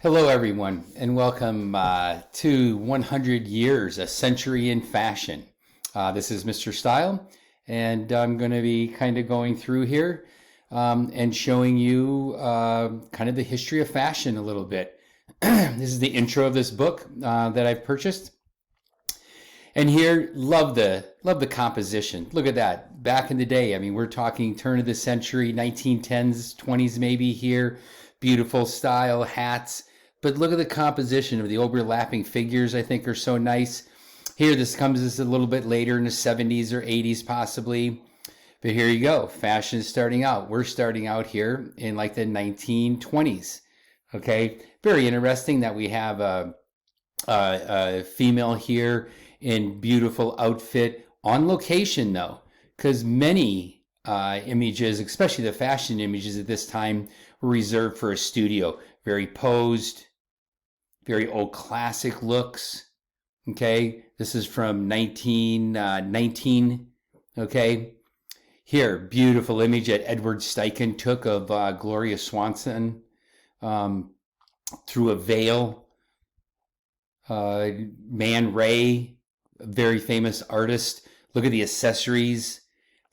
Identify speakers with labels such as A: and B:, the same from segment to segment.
A: Hello, everyone, and welcome to 100 Years, a Century in Fashion. This is Mr. Style, and I'm going to be kind of going through here and showing you kind of the history of fashion a little bit. This is the intro of this book that I've purchased. And here, love the composition. Look at that. Back in the day, I mean, we're talking turn of the century, 1910s, 20s maybe here. Beautiful style, hats. But look at the composition of the overlapping figures, I think are so nice. Here, this comes a little bit later in the 70s or 80s possibly. But here you go. Fashion is starting out. We're starting out here in like the 1920s. Okay. Very interesting that we have a female here in beautiful outfit on location though, because many images, especially the fashion images at this time, were reserved for a studio. Very posed, very old classic looks. Okay, this is from 1919. Okay, here, beautiful image that Edward Steichen took of Gloria Swanson through a veil. Man Ray, a very famous artist. Look at the accessories.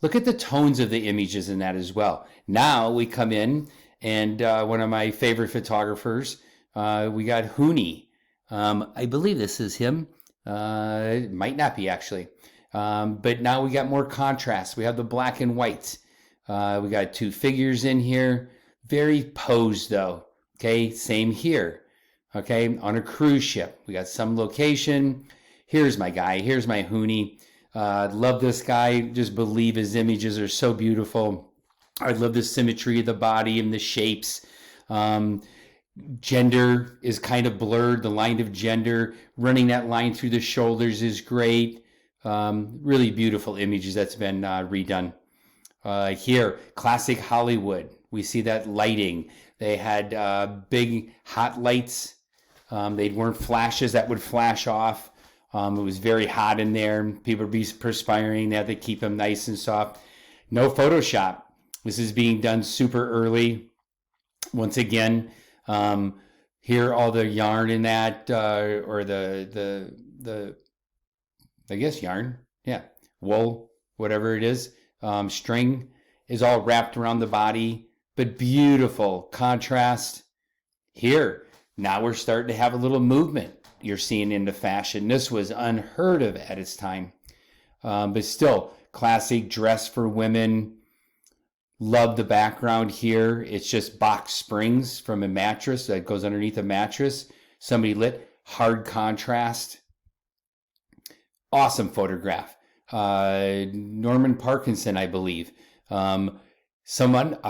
A: Look at the tones of the images in that as well. Now we come in, and one of my favorite photographers, we got Hooney. I believe this is him. It might not be actually. But now we got more contrast. We have the black and white. We got two figures in here. Very posed though. Okay, same here. Okay, on a cruise ship. We got some location. Here's my guy. Here's my Hooney. Love this guy. Just believe his images are so beautiful. I love the symmetry of the body and the shapes. Gender is kind of blurred. The line of gender, running that line through the shoulders is great. Really beautiful images that's been redone. Here, classic Hollywood. We see that lighting. They had big hot lights. They weren't flashes that would flash off. It was very hot in there. People would be perspiring. They had to keep them nice and soft. No Photoshop. This is being done super early. Once again, here all the yarn in that, or the I guess yarn, yeah, wool, whatever it is, string is all wrapped around the body, but beautiful contrast. Here, now we're starting to have a little movement you're seeing into fashion. This was unheard of at its time, but still classic dress for women. Love the background here. It's just box springs from a mattress that goes underneath a mattress. Somebody lit hard contrast. Awesome photograph. Norman Parkinson, I believe. A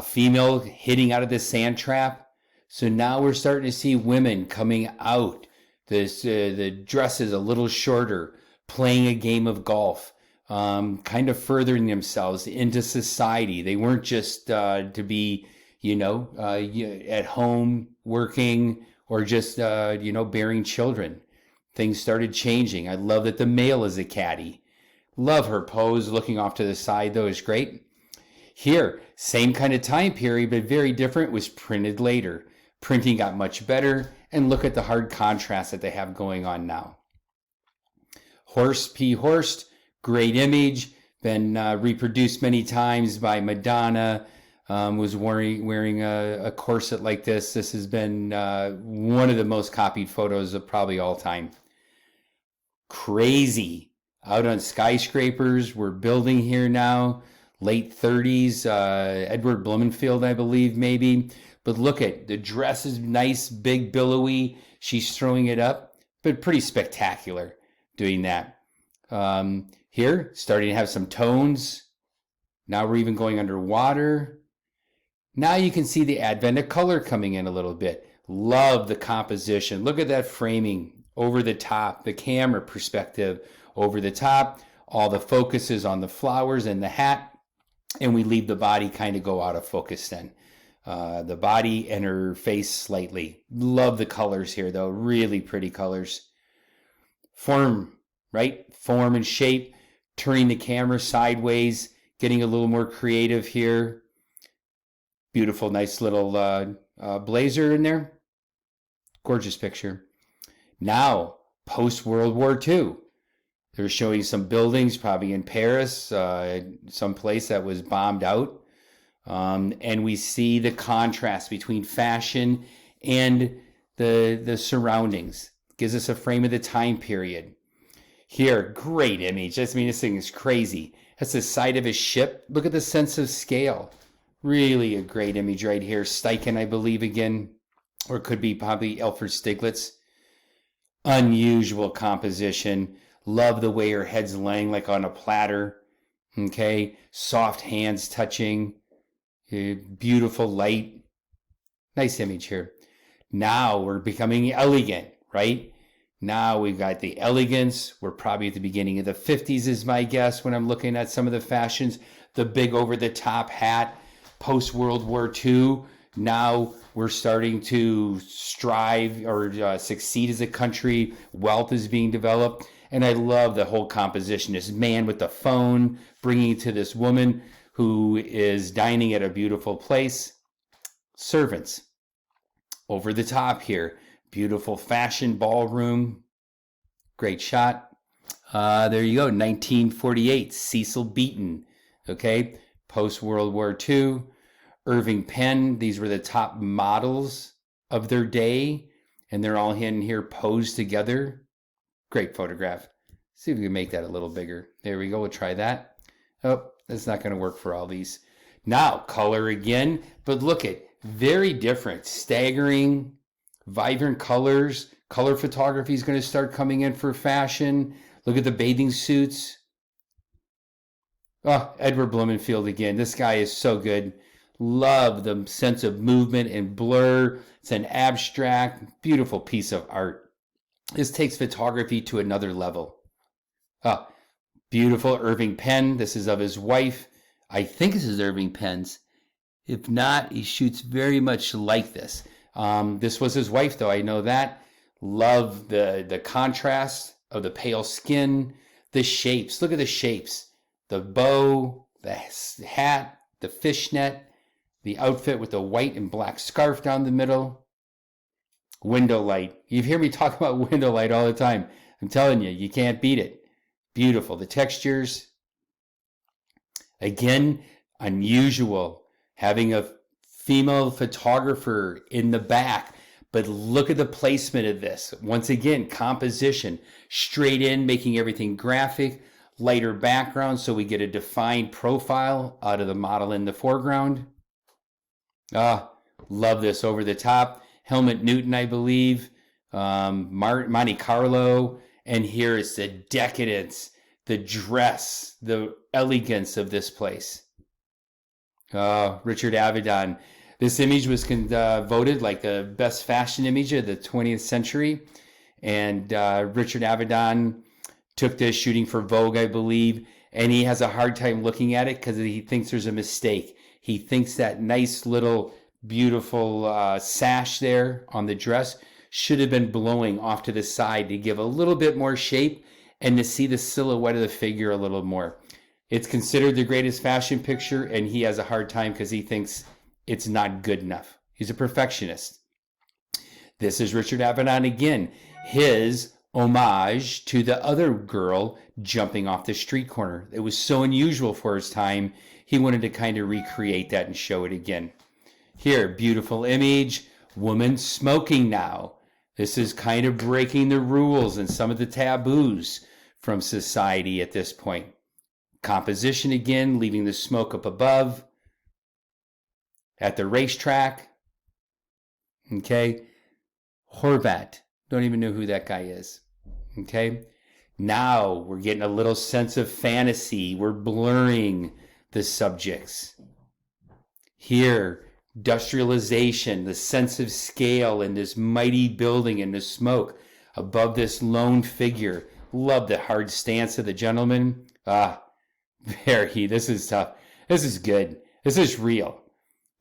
A: female hitting out of the sand trap. So now we're starting to see women coming out. The dress is a little shorter, playing a game of golf, kind of furthering themselves into society. They weren't just to be, at home working or just, bearing children. Things started changing. I love that the male is a caddy. Love her pose, looking off to the side, though, is great. Here, same kind of time period, but very different, was printed later. Printing got much better, and look at the hard contrast that they have going on now. Horst P. Horst, great image, been reproduced many times by Madonna, was wearing a corset like this. This has been one of the most copied photos of probably all time. Crazy. Out on skyscrapers, we're building here now. Late 30s, Edward Blumenfield, I believe, maybe. But look at the dress is nice, big, billowy. She's throwing it up, but pretty spectacular doing that. Here, starting to have some tones. Now we're even going underwater. Now you can see the advent of color coming in a little bit. Love the composition. Look at that framing over the top, the camera perspective over the top. All the focus is on the flowers and the hat. And we leave the body kind of go out of focus then. The body and her face slightly. Love the colors here though. Really pretty colors. Form, right? Form and shape. Turning the camera sideways. Getting a little more creative here. Beautiful, nice little blazer in there. Gorgeous picture. Now, post-World War II. They're showing some buildings, probably in Paris, some place that was bombed out. And we see the contrast between fashion and the surroundings. Gives us a frame of the time period. Here, great image. I mean, this thing is crazy. That's the side of a ship. Look at the sense of scale. Really a great image right here. Steichen, I believe, again, or it could be probably Alfred Stieglitz. Unusual composition. Love the way her head's laying like on a platter. Okay, soft hands touching. Beautiful light. Nice image here. Now we're becoming elegant, right? Now we've got the elegance. We're probably at the beginning of the 50s is my guess when I'm looking at some of the fashions. The big over-the-top hat, post-World War II. Now we're starting to strive or succeed as a country. Wealth is being developed. And I love the whole composition. This man with the phone bringing it to this woman who is dining at a beautiful place. Servants. Over the top here. Beautiful fashion ballroom. Great shot. There you go. 1948. Cecil Beaton. Okay. Post-World War II. Irving Penn. These were the top models of their day. And they're all in here posed together. Great photograph. See if we can make that a little bigger. There we go. We'll try that. Oh, that's not going to work for all these. Now, color again. But look at, very different. Staggering, vibrant colors. Color photography is going to start coming in for fashion. Look at the bathing suits. Oh, Edward Blumenfield again. This guy is so good. Love the sense of movement and blur. It's an abstract, beautiful piece of art. This takes photography to another level. Oh, beautiful Irving Penn. This is of his wife. I think this is Irving Penn's. If not, he shoots very much like this. This was his wife, though. I know that. Love the contrast of the pale skin. The shapes. Look at the shapes. The bow, the hat, the fishnet, the outfit with the white and black scarf down the middle. Window light. You hear me talk about window light all the time. I'm telling you, you can't beat it. Beautiful. The textures. Again, unusual. Having a female photographer in the back. But look at the placement of this. Once again, composition. Straight in, making everything graphic. Lighter background so we get a defined profile out of the model in the foreground. Love this over the top. Helmut Newton, I believe, Monte Carlo, and here is the decadence, the dress, the elegance of this place. Richard Avedon. This image was voted like the best fashion image of the 20th century, and Richard Avedon took this shooting for Vogue, I believe, and he has a hard time looking at it because he thinks there's a mistake. He thinks that nice little beautiful sash there on the dress should have been blowing off to the side to give a little bit more shape and to see the silhouette of the figure a little more. It's considered the greatest fashion picture, and he has a hard time because he thinks it's not good enough. He's a perfectionist. This is Richard Avedon again. His homage to the other girl jumping off the street corner. It was so unusual for his time, he wanted to kind of recreate that and show it again. Here, beautiful image. Woman smoking now. This is kind of breaking the rules and some of the taboos from society at this point. Composition again, leaving the smoke up above. At the racetrack. Okay. Horvat. Don't even know who that guy is. Okay. Now we're getting a little sense of fantasy. We're blurring the subjects. Here, industrialization, the sense of scale in this mighty building and the smoke above this lone figure. Love the hard stance of the gentleman. This is tough. This is good. This is real.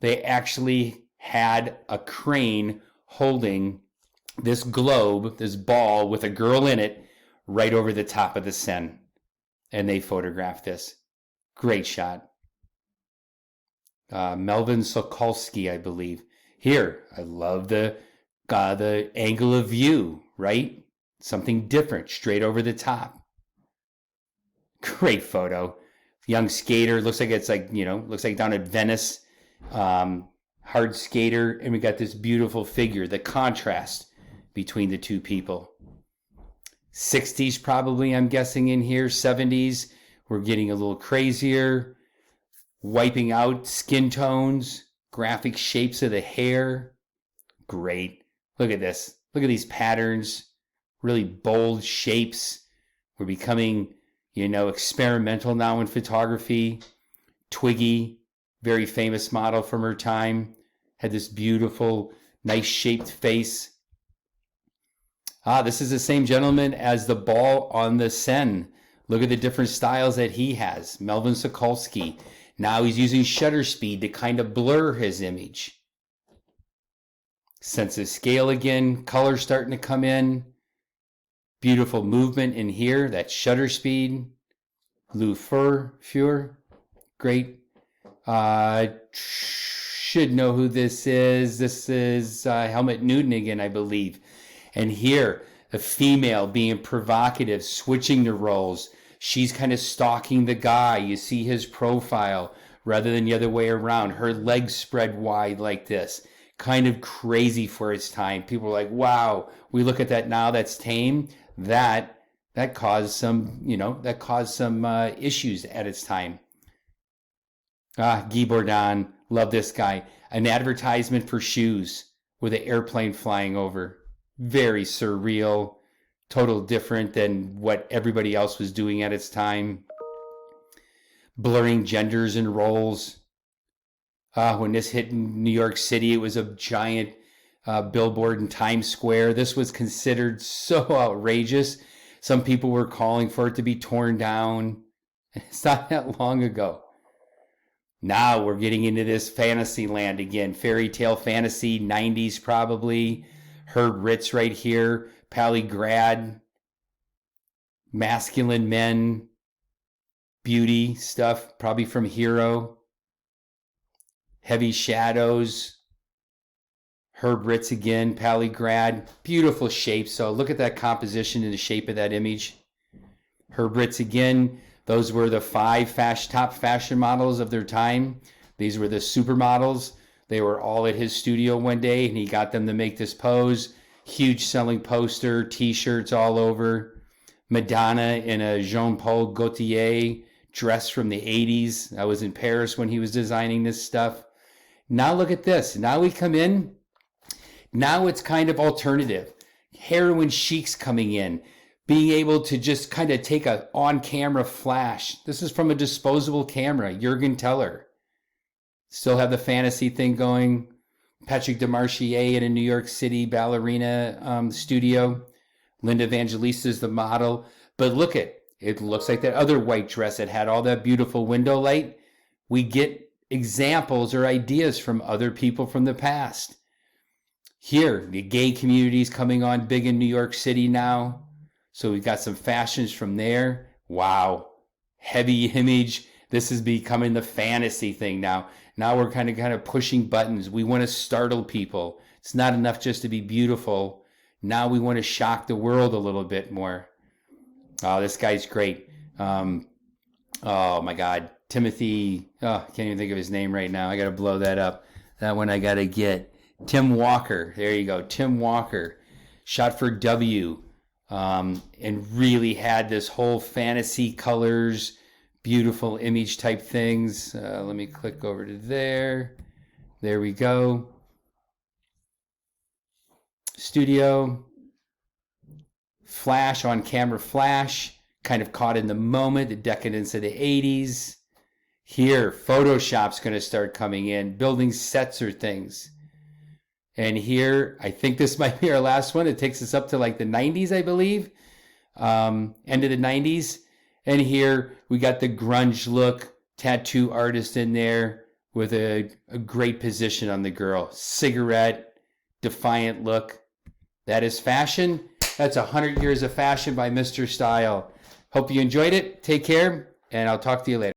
A: They actually had a crane holding this globe, this ball with a girl in it, right over the top of the Seine. And they photographed this. Great shot. Melvin Sokolsky, I believe. Here, I love the The angle of view, right? Something different, straight over the top. Great photo. Young skater, looks like it's like, looks like down at Venice. Hard skater, and we got this beautiful figure, the contrast between the two people. 60s probably, I'm guessing, in here. 70s, we're getting a little crazier. Wiping out skin tones, graphic shapes of the hair. Great. Look at this. Look at these patterns. Really bold shapes. We're becoming, experimental now in photography. Twiggy, very famous model from her time, had this beautiful, nice shaped face. This is the same gentleman as the ball on the Seine. Look at the different styles that he has. Melvin Sokolsky. Now he's using shutter speed to kind of blur his image. Sense of scale again, color starting to come in. Beautiful movement in here, that shutter speed. Lou Fuhr, great. Should know who this is. This is Helmut Newton again, I believe. And here, a female being provocative, switching the roles. She's kind of stalking the guy. You see his profile rather than the other way around. Her legs spread wide like this. Kind of crazy for its time. People are like, wow, we look at that now, that's tame. That caused some, issues at its time. Guy Bourdon, love this guy. An advertisement for shoes with an airplane flying over. Very surreal, total different than what everybody else was doing at its time. Blurring genders and roles. When this hit in New York City, it was a giant billboard in Times Square. This was considered so outrageous. Some people were calling for it to be torn down. It's not that long ago. Now we're getting into this fantasy land again. Fairy tale fantasy, 90s probably. Herb Ritts right here. Pali Grad. Masculine men. Beauty stuff, probably from Hero. Heavy Shadows. Herb Ritts again, Pali Grad. Beautiful shape. So look at that composition and the shape of that image. Herb Ritts again. Those were the 5 top fashion models of their time. These were the supermodels. They were all at his studio one day, and he got them to make this pose. Huge selling poster, T-shirts all over. Madonna in a Jean-Paul Gaultier dress from the 80s. I was in Paris when he was designing this stuff. Now look at this. Now we come in. Now it's kind of alternative. Heroin chic's coming in. Being able to just kind of take a on-camera flash. This is from a disposable camera. Jürgen Teller. Still have the fantasy thing going. Patrick Demarchier in a New York City ballerina studio. Linda Evangelista is the model. But look at it. Looks like that other white dress that had all that beautiful window light. We get examples or ideas from other people from the past. Here, the gay community is coming on big in New York City now. So we've got some fashions from there. Wow. Heavy image. This is becoming the fantasy thing now. Now we're kind of pushing buttons. We want to startle people. It's not enough just to be beautiful. Now we want to shock the world a little bit more. Oh, this guy's great. Oh my God. Timothy. Oh, I can't even think of his name right now. I got to blow that up. That one I got to get. Tim Walker. There you go. Tim Walker. Shot for W. And really had this whole fantasy colors, beautiful image type things. Let me click over to there. There we go. Studio. Flash, on camera flash. Kind of caught in the moment, the decadence of the 80s. Here, Photoshop's going to start coming in. Building sets or things. And here, I think this might be our last one. It takes us up to like the 90s, I believe. End of the 90s. And here, we got the grunge look. Tattoo artist in there with a great position on the girl. Cigarette, defiant look. That is fashion. That's 100 Years of Fashion by Mr. Style. Hope you enjoyed it. Take care, and I'll talk to you later.